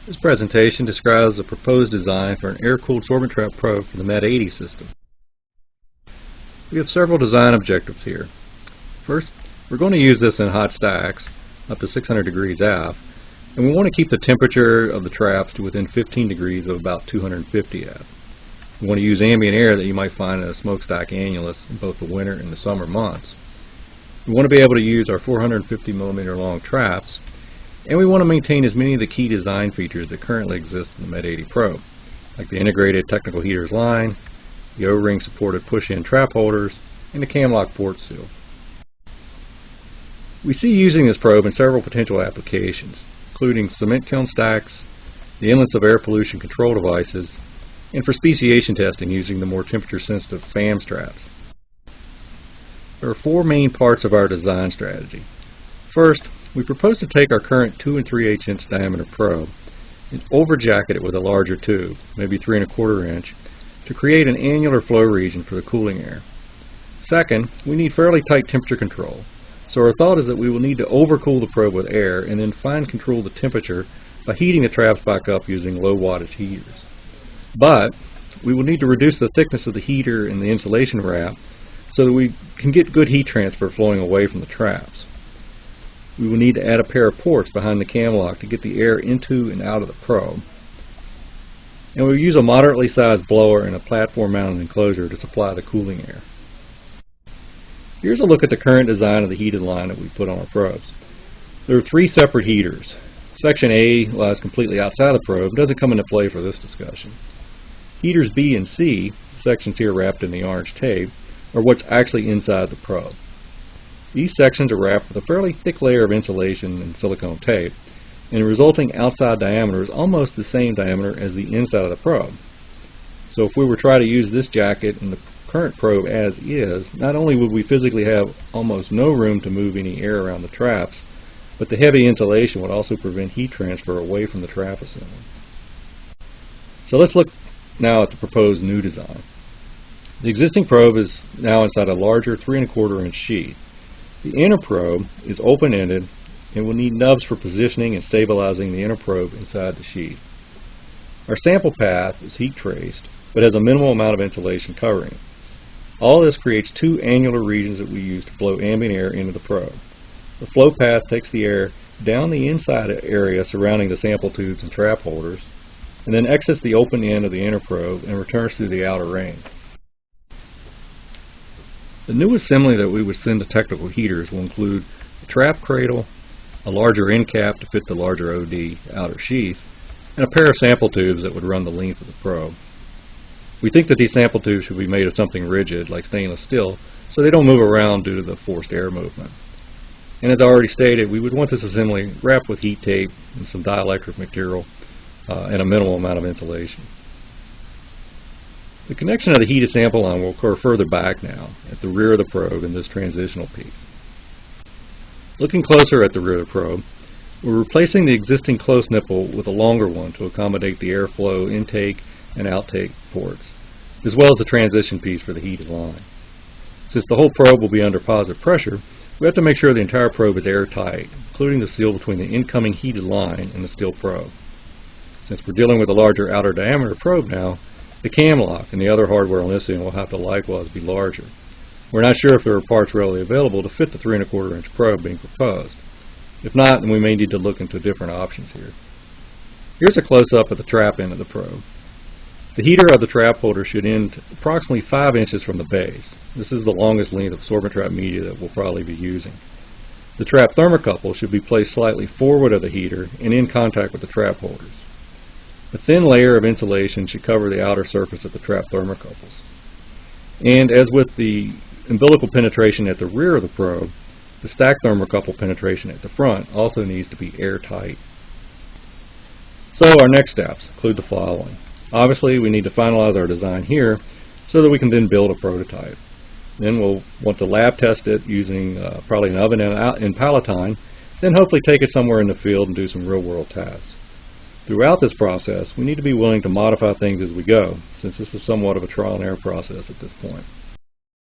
This presentation describes the proposed design for an air-cooled sorbent trap probe for the MET-80 system. We have several design objectives here. First, we're going to use this in hot stacks up to 600 degrees aft, and we want to keep the temperature of the traps to within 15 degrees of about 250 aft. We want to use ambient air that you might find in a smokestack annulus in both the winter and the summer months. We want to be able to use our 450 millimeter long traps, and we want to maintain as many of the key design features that currently exist in the MET-80 probe, like the integrated technical heaters line, the O-ring supported push-in trap holders, and the cam lock port seal. We see using this probe in several potential applications, including cement kiln stacks, the inlets of air pollution control devices, and for speciation testing using the more temperature-sensitive FAM straps. There are four main parts of our design strategy. First, we propose to take our current 2 3/8 inch diameter probe and overjacket it with a larger tube, maybe 3 1/4 inch, to create an annular flow region for the cooling air. Second, we need fairly tight temperature control, so our thought is that we will need to overcool the probe with air and then fine control the temperature by heating the traps back up using low wattage heaters. But we will need to reduce the thickness of the heater and the insulation wrap so that we can get good heat transfer flowing away from the traps. We will need to add a pair of ports behind the cam lock to get the air into and out of the probe. And we'll use a moderately sized blower and a platform mounted enclosure to supply the cooling air. Here's a look at the current design of the heated line that we put on our probes. There are 3 separate heaters. Section A lies completely outside the probe and doesn't come into play for this discussion. Heaters B and C, sections here wrapped in the orange tape, are what's actually inside the probe. These sections are wrapped with a fairly thick layer of insulation and silicone tape, and the resulting outside diameter is almost the same diameter as the inside of the probe. So if we were to try to use this jacket in the current probe as is, not only would we physically have almost no room to move any air around the traps, but the heavy insulation would also prevent heat transfer away from the trap assembly. So let's look now at the proposed new design. The existing probe is now inside a larger 3 1/4 inch sheath. The inner probe is open-ended and will need nubs for positioning and stabilizing the inner probe inside the sheath. Our sample path is heat traced, but has a minimal amount of insulation covering it. All this creates 2 annular regions that we use to blow ambient air into the probe. The flow path takes the air down the inside area surrounding the sample tubes and trap holders, and then exits the open end of the inner probe and returns through the outer ring. The new assembly that we would send to technical heaters will include a trap cradle, a larger end cap to fit the larger OD outer sheath, and a pair of sample tubes that would run the length of the probe. We think that these sample tubes should be made of something rigid like stainless steel so they don't move around due to the forced air movement. And as I already stated, we would want this assembly wrapped with heat tape and some dielectric material and a minimal amount of insulation. The connection of the heated sample line will occur further back now, at the rear of the probe in this transitional piece. Looking closer at the rear of the probe, we're replacing the existing close nipple with a longer one to accommodate the airflow intake and outtake ports, as well as the transition piece for the heated line. Since the whole probe will be under positive pressure, we have to make sure the entire probe is airtight, including the seal between the incoming heated line and the steel probe. Since we're dealing with a larger outer diameter probe now, the cam lock and the other hardware on this end will have to likewise be larger. We're not sure if there are parts readily available to fit the 3 1/4 inch probe being proposed. If not, then we may need to look into different options here. Here's a close-up of the trap end of the probe. The heater of the trap holder should end approximately 5 inches from the base. This is the longest length of sorbent trap media that we'll probably be using. The trap thermocouple should be placed slightly forward of the heater and in contact with the trap holders. A thin layer of insulation should cover the outer surface of the trap thermocouples. And as with the umbilical penetration at the rear of the probe, the stack thermocouple penetration at the front also needs to be airtight. So our next steps include the following. Obviously, we need to finalize our design here so that we can then build a prototype. Then we'll want to lab test it using probably an oven and palatine, then hopefully take it somewhere in the field and do some real-world tests. Throughout this process, we need to be willing to modify things as we go, since this is somewhat of a trial and error process at this point.